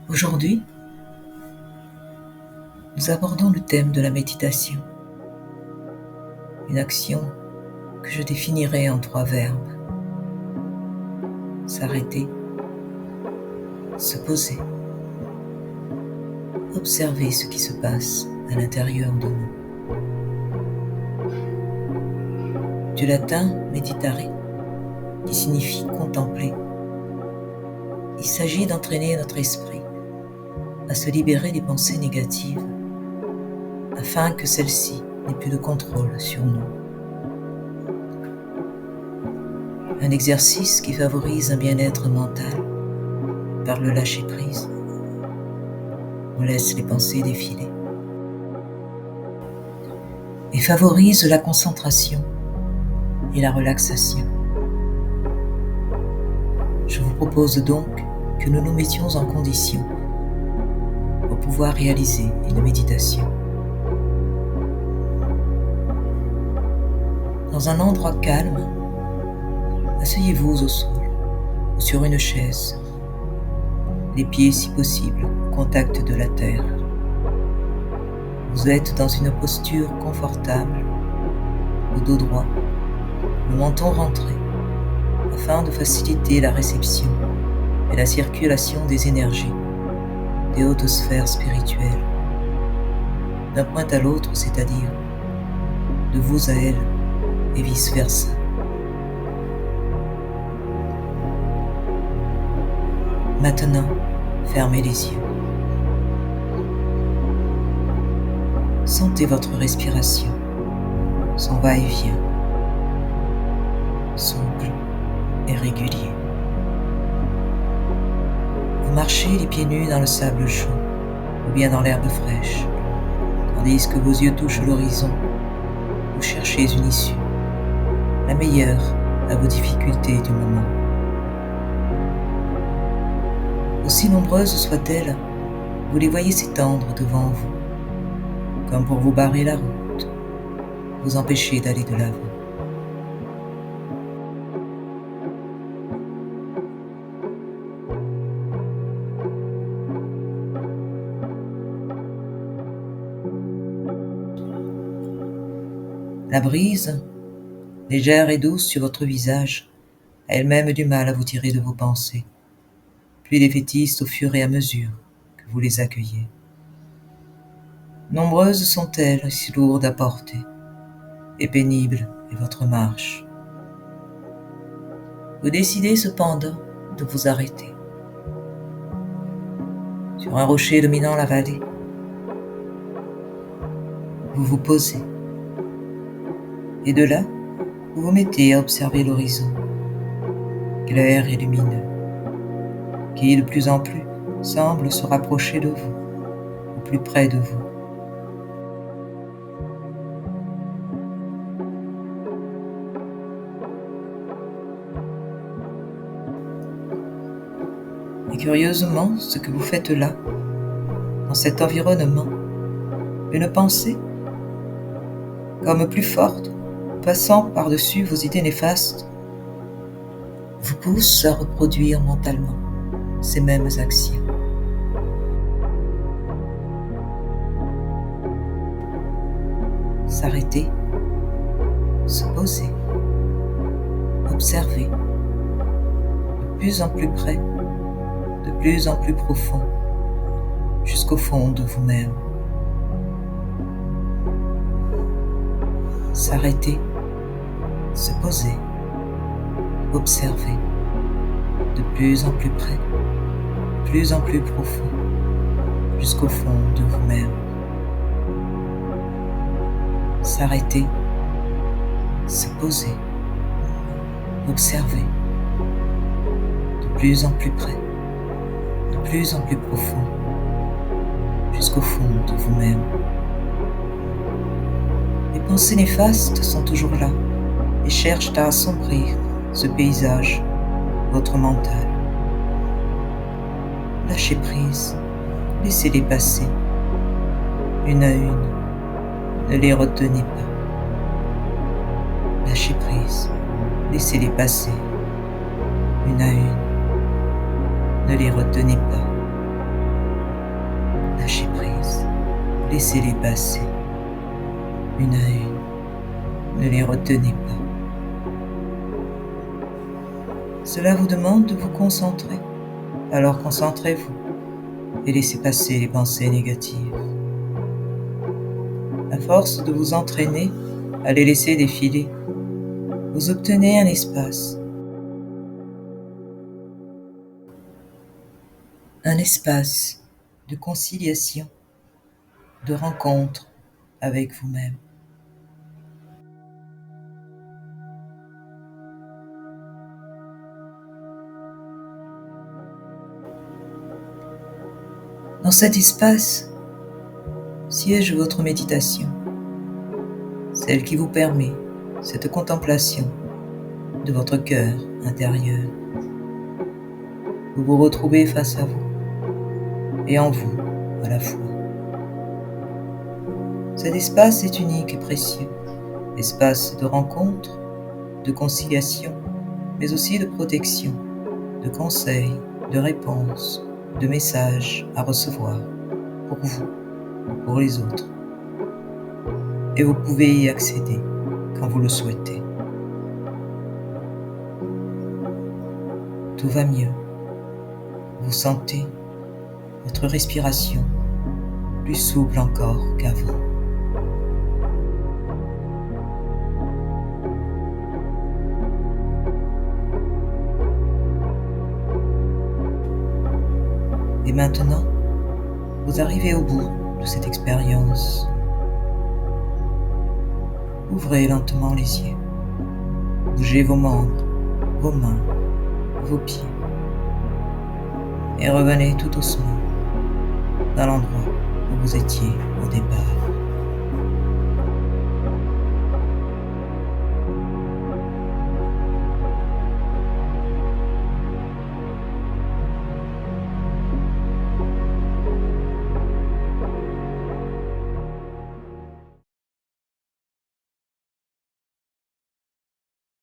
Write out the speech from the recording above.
Aujourd'hui, nous abordons le thème de la méditation, une action que je définirai en 3 verbes. S'arrêter, se poser, observer ce qui se passe à l'intérieur de nous. Du latin meditare, qui signifie contempler, il s'agit d'entraîner notre esprit à se libérer des pensées négatives afin que celles-ci n'aient plus de contrôle sur nous. Un exercice qui favorise un bien-être mental par le lâcher-prise. On laisse les pensées défiler et favorise la concentration et la relaxation. Je vous propose donc que nous nous mettions en condition pour pouvoir réaliser une méditation. Dans un endroit calme, asseyez-vous au sol ou sur une chaise, les pieds si possible au contact de la terre. Vous êtes dans une posture confortable, le dos droit, le menton rentré, afin de faciliter la réception et la circulation des énergies des hautes sphères spirituelles, d'un point à l'autre, c'est-à-dire de vous à elle et vice-versa. Maintenant, fermez les yeux. Sentez votre respiration, son va-et-vient, souple et régulier. Vous marchez les pieds nus dans le sable chaud ou bien dans l'herbe fraîche, tandis que vos yeux touchent l'horizon. Vous cherchez une issue, la meilleure à vos difficultés du moment. Aussi nombreuses soient-elles, vous les voyez s'étendre devant vous, comme pour vous barrer la route, vous empêcher d'aller de l'avant. La brise, légère et douce sur votre visage, a elle-même du mal à vous tirer de vos pensées, plus défaitistes au fur et à mesure que vous les accueillez. Nombreuses sont-elles, si lourdes à porter, et pénible est votre marche. Vous décidez cependant de vous arrêter. Sur un rocher dominant la vallée, vous vous posez, et de là, vous vous mettez à observer l'horizon, clair et lumineux, qui de plus en plus semble se rapprocher de vous, ou plus près de vous. Et curieusement, ce que vous faites là, dans cet environnement, une pensée, comme plus forte, passant par-dessus vos idées néfastes, vous pousse à reproduire mentalement ces mêmes actions. S'arrêter, se poser, observer, de plus en plus près, de plus en plus profond, jusqu'au fond de vous-même. S'arrêter, se poser, observer, de plus en plus près, de plus en plus profond, jusqu'au fond de vous-même. S'arrêter, se poser, observer, de plus en plus près, de plus en plus profond, jusqu'au fond de vous-même. Les pensées néfastes sont toujours là et cherchent à assombrir ce paysage, votre mental. Lâchez prise, laissez-les passer, une à une, ne les retenez pas. Lâchez prise, laissez-les passer, une à une, ne les retenez pas. Laissez-les passer, une à une. Ne les retenez pas. Cela vous demande de vous concentrer. Alors concentrez-vous et laissez passer les pensées négatives. À force de vous entraîner à les laisser défiler, vous obtenez un espace de conciliation, de rencontre avec vous-même. Dans cet espace siège votre méditation, celle qui vous permet cette contemplation de votre cœur intérieur. Vous vous retrouvez face à vous et en vous à la fois. Cet espace est unique et précieux, espace de rencontre, de conciliation, mais aussi de protection, de conseils, de réponses, de messages à recevoir pour vous, pour les autres. Et vous pouvez y accéder quand vous le souhaitez. Tout va mieux. Vous sentez votre respiration plus souple encore qu'avant. Et maintenant, vous arrivez au bout de cette expérience. Ouvrez lentement les yeux. Bougez vos membres, vos mains, vos pieds. Et revenez tout doucement dans l'endroit où vous étiez au départ.